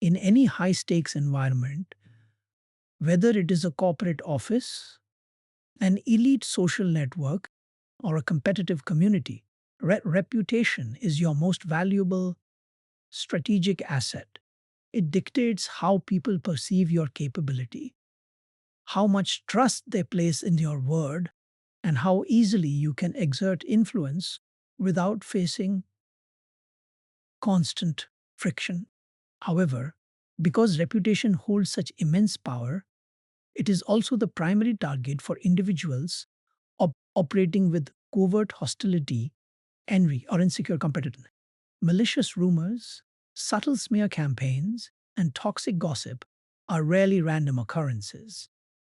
In any high stakes environment, whether it is a corporate office, an elite social network, or a competitive community, reputation is your most valuable strategic asset. It dictates how people perceive your capability, how much trust they place in your word, and how easily you can exert influence without facing constant friction. However, because reputation holds such immense power, it is also the primary target for individuals operating with covert hostility, envy, or insecure competitiveness. Malicious rumors, subtle smear campaigns, and toxic gossip are rarely random occurrences.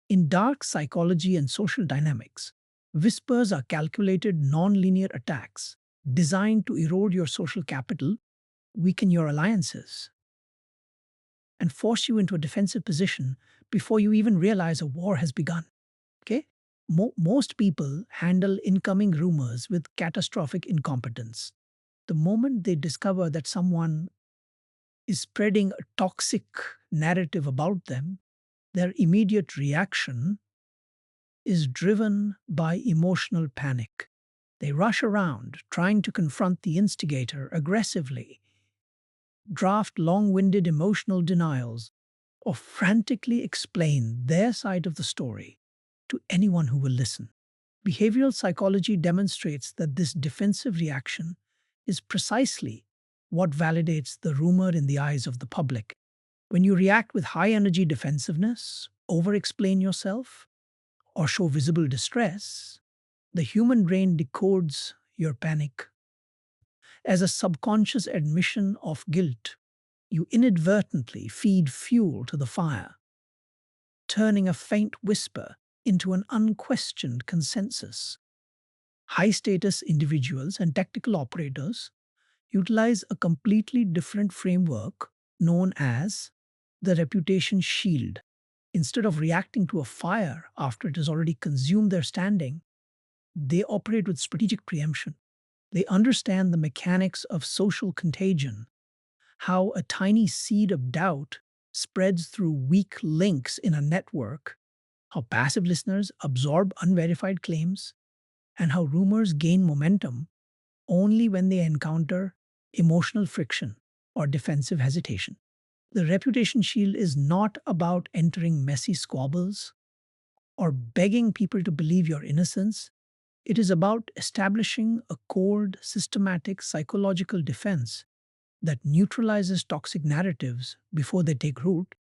In dark psychology and social dynamics, whispers are calculated nonlinear attacks designed to erode your social capital, weaken your alliances, and force you into a defensive position before you even realize a war has begun. Okay? Most people handle incoming rumors with catastrophic incompetence. The moment they discover that someone is spreading a toxic narrative about them, their immediate reaction is driven by emotional panic. They rush around trying to confront the instigator aggressively, draft long winded emotional denials, or frantically explain their side of the story to anyone who will listen. Behavioral psychology demonstrates that this defensive reaction is precisely what validates the rumor in the eyes of the public. When you react with high energy defensiveness, over explain yourself, or show visible distress, the human brain decodes your panic as a subconscious admission of guilt. You inadvertently feed fuel to the fire, turning a faint whisper into an unquestioned consensus. High status individuals and tactical operators utilize a completely different framework known as the reputation shield. Instead of reacting to a fire after it has already consumed their standing, they operate with strategic preemption. They understand the mechanics of social contagion, how a tiny seed of doubt spreads through weak links in a network, how passive listeners absorb unverified claims, and how rumors gain momentum only when they encounter emotional friction or defensive hesitation. The reputation shield is not about entering messy squabbles or begging people to believe your innocence. It is about establishing a cold, systematic psychological defense that neutralizes toxic narratives before they take root,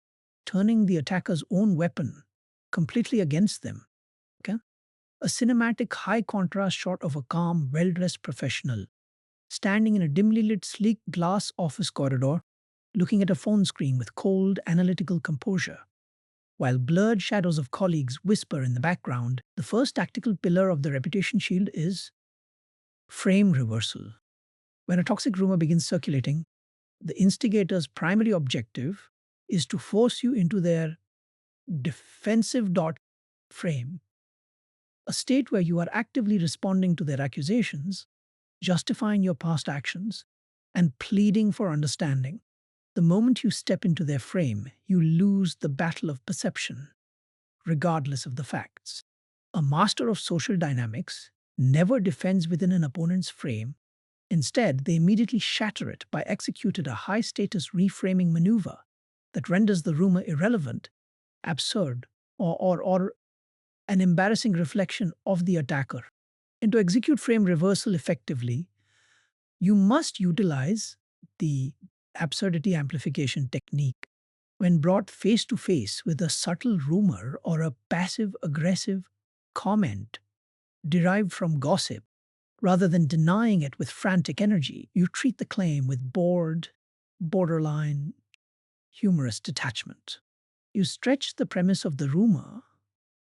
turning the attacker's own weapon completely against them. Okay? A cinematic high contrast shot of a calm, well dressed professional standing in a dimly lit, sleek glass office corridor, looking at a phone screen with cold, analytical composure. While blurred shadows of colleagues whisper in the background, the first tactical pillar of the reputation shield is frame reversal. When a toxic rumor begins circulating, the instigator's primary objective is to force you into their defensive dot frame, a state where you are actively responding to their accusations, justifying your past actions, and pleading for understanding. The moment you step into their frame, you lose the battle of perception, regardless of the facts. A master of social dynamics never defends within an opponent's frame. Instead, they immediately shatter it by executing a high status reframing maneuver that renders the rumor irrelevant, absurd, or an embarrassing reflection of the attacker. And to execute frame reversal effectively, you must utilize the absurdity amplification technique. When brought face to face with a subtle rumor or a passive aggressive comment derived from gossip, rather than denying it with frantic energy, you treat the claim with bored, borderline, humorous detachment. You stretch the premise of the rumor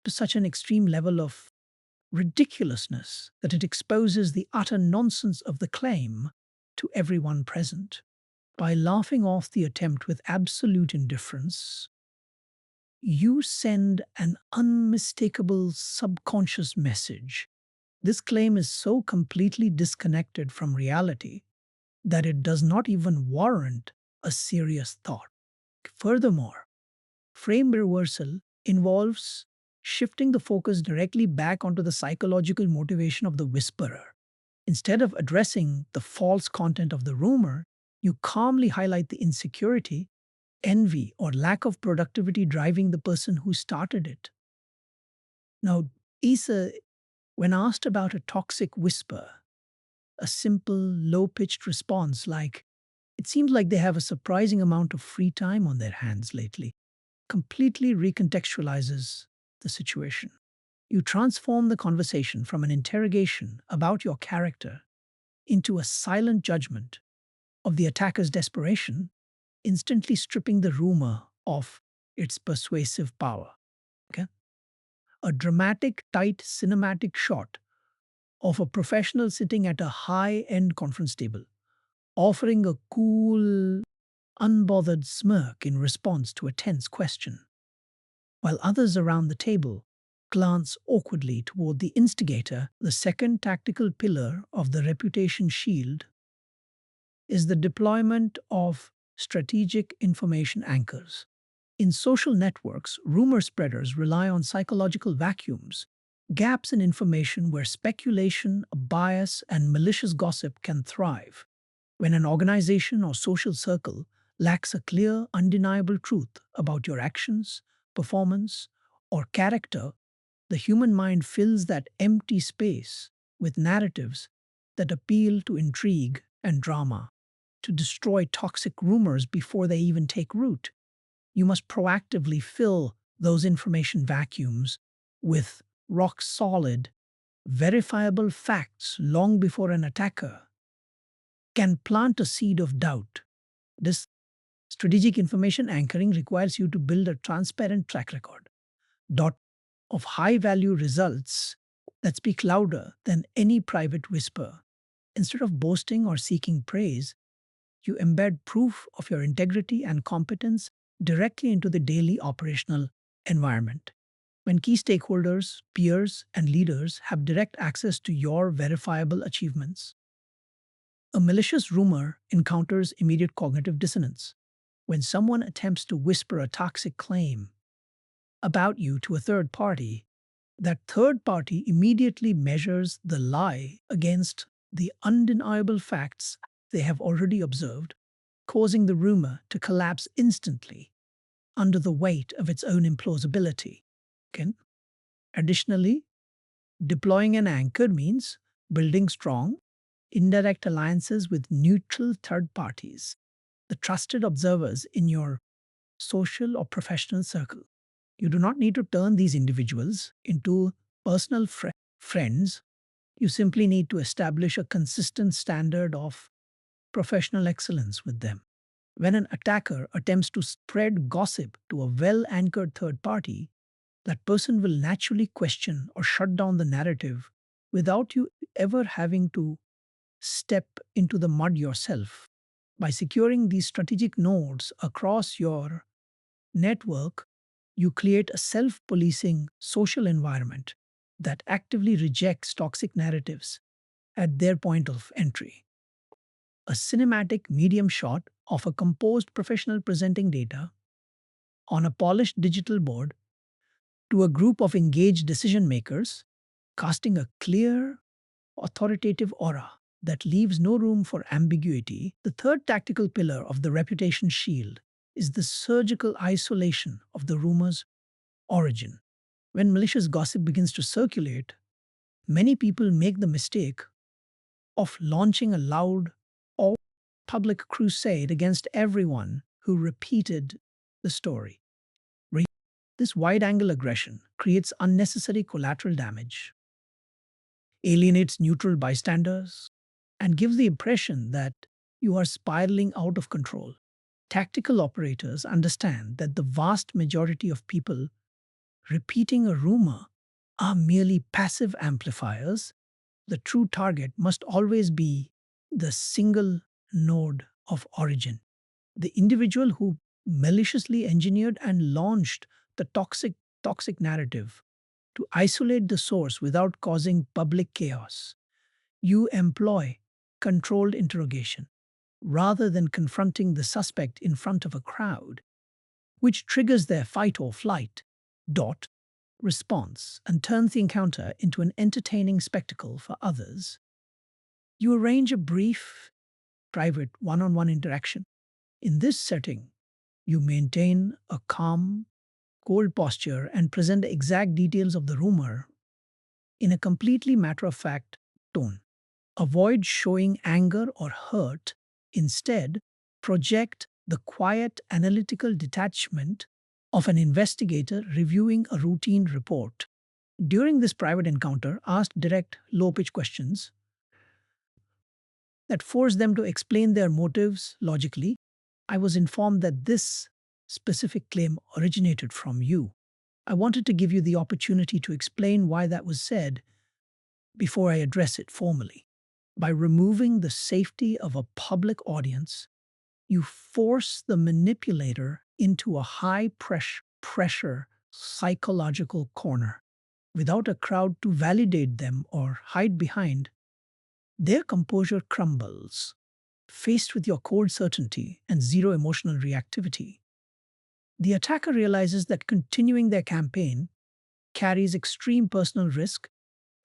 to such an extreme level of ridiculousness that it exposes the utter nonsense of the claim to everyone present. By laughing off the attempt with absolute indifference, you send an unmistakable subconscious message. This claim is so completely disconnected from reality that it does not even warrant a serious thought. Furthermore, frame reversal involves shifting the focus directly back onto the psychological motivation of the whisperer. Instead of addressing the false content of the rumor, you calmly highlight the insecurity, envy, or lack of productivity driving the person who started it. Now, Isa, when asked about a toxic whisper, a simple, low pitched response like, "It seems like they have a surprising amount of free time on their hands lately," completely recontextualizes the situation. You transform the conversation from an interrogation about your character into a silent judgment of the attacker's desperation, instantly stripping the rumor of its persuasive power. Okay? A dramatic, tight cinematic shot of a professional sitting at a high end conference table, offering a cool, unbothered smirk in response to a tense question, while others around the table glance awkwardly toward the instigator. The second tactical pillar of the reputation shield is the deployment of strategic information anchors. In social networks, rumor spreaders rely on psychological vacuums, gaps in information where speculation, bias, and malicious gossip can thrive. When an organization or social circle lacks a clear, undeniable truth about your actions, performance, or character, the human mind fills that empty space with narratives that appeal to intrigue and drama. To destroy toxic rumors before they even take root, you must proactively fill those information vacuums with rock solid, verifiable facts long before an attacker can plant a seed of doubt. This strategic information anchoring requires you to build a transparent track record dot of high value results that speak louder than any private whisper. Instead of boasting or seeking praise, you embed proof of your integrity and competence directly into the daily operational environment. When key stakeholders, peers, and leaders have direct access to your verifiable achievements, a malicious rumor encounters immediate cognitive dissonance. When someone attempts to whisper a toxic claim about you to a third party, that third party immediately measures the lie against the undeniable facts they have already observed, causing the rumor to collapse instantly under the weight of its own implausibility. Okay? Additionally, deploying an anchor means building strong, indirect alliances with neutral third parties, the trusted observers in your social or professional circle. You do not need to turn these individuals into personal friends. You simply need to establish a consistent standard of professional excellence with them. When an attacker attempts to spread gossip to a well anchored third party, that person will naturally question or shut down the narrative without you ever having to step into the mud yourself. By securing these strategic nodes across your network, you create a self policing social environment that actively rejects toxic narratives at their point of entry. A cinematic medium shot of a composed professional presenting data on a polished digital board to a group of engaged decision makers, casting a clear, authoritative aura that leaves no room for ambiguity. The third tactical pillar of the reputation shield is the surgical isolation of the rumor's origin. When malicious gossip begins to circulate, many people make the mistake of launching a loud or public crusade against everyone who repeated the story. This wide angle aggression creates unnecessary collateral damage, alienates neutral bystanders, and gives the impression that you are spiraling out of control. Tactical operators understand that the vast majority of people repeating a rumor are merely passive amplifiers. The true target must always be the single node of origin, the individual who maliciously engineered and launched the toxic narrative. To isolate the source without causing public chaos, you employ controlled interrogation. Rather than confronting the suspect in front of a crowd, which triggers their fight or flight dot response and turns the encounter into an entertaining spectacle for others. You arrange a brief, private one on one interaction. In this setting, you maintain a calm, cold posture and present the exact details of the rumor in a completely matter of fact tone. Avoid showing anger or hurt. Instead, project the quiet analytical detachment of an investigator reviewing a routine report. During this private encounter, ask direct, low pitched questions that force them to explain their motives logically. I was informed that this specific claim originated from you. I wanted to give you the opportunity to explain why that was said before I address it formally. By removing the safety of a public audience, you force the manipulator into a high pressure psychological corner. Without a crowd to validate them or hide behind, their composure crumbles. Faced with your cold certainty and zero emotional reactivity, the attacker realizes that continuing their campaign carries extreme personal risk,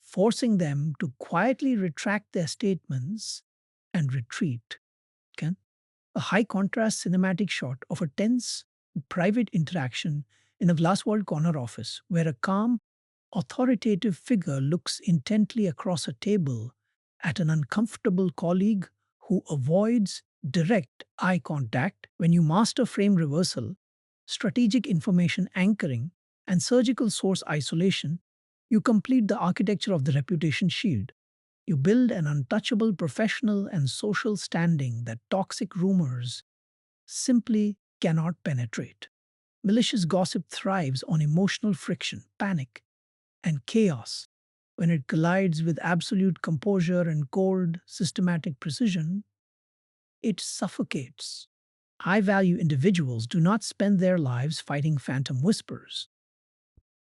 forcing them to quietly retract their statements and retreat. Okay? A high contrast cinematic shot of a tense private interaction in a glass walled corner office where a calm, authoritative figure looks intently across a table at an uncomfortable colleague who avoids direct eye contact. When you master frame reversal, strategic information anchoring, and surgical source isolation, you complete the architecture of the reputation shield. You build an untouchable professional and social standing that toxic rumors simply cannot penetrate. Malicious gossip thrives on emotional friction, panic, and chaos. When it collides with absolute composure and cold, systematic precision, it suffocates. High value individuals do not spend their lives fighting phantom whispers.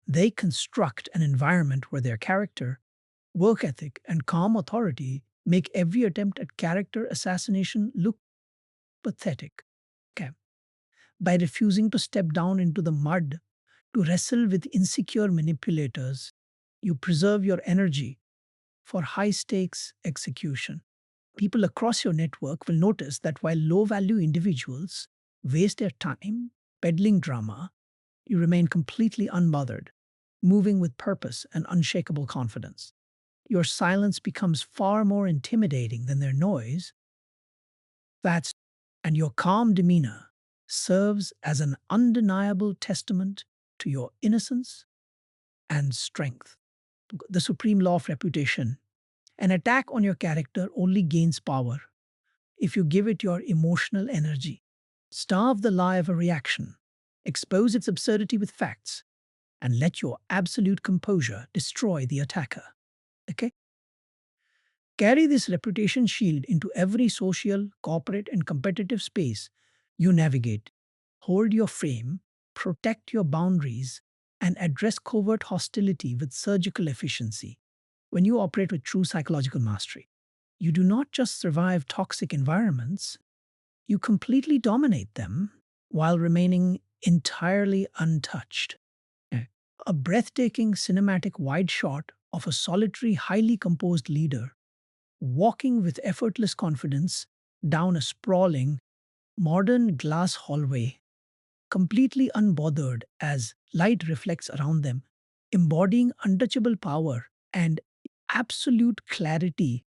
They construct an environment where their character, work ethic, and calm authority make every attempt at character assassination look pathetic. Okay. By refusing to step down into the mud to wrestle with insecure manipulators, you preserve your energy for high stakes execution. People across your network will notice that while low value individuals waste their time peddling drama, you remain completely unbothered, moving with purpose and unshakable confidence. Your silence becomes far more intimidating than their noise. That's and your calm demeanor serves as an undeniable testament to your innocence and strength. The supreme law of reputation. An attack on your character only gains power if you give it your emotional energy. Starve the lie of a reaction, expose its absurdity with facts, and let your absolute composure destroy the attacker. Okay? Carry this reputation shield into every social, corporate, and competitive space you navigate. Hold your frame, protect your boundaries, and address covert hostility with surgical efficiency. When you operate with true psychological mastery, you do not just survive toxic environments, you completely dominate them while remaining entirely untouched. Eh, A breathtaking cinematic wide shot of a solitary, highly composed leader walking with effortless confidence down a sprawling, modern glass hallway, completely unbothered as light reflects around them, embodying untouchable power and absolute clarity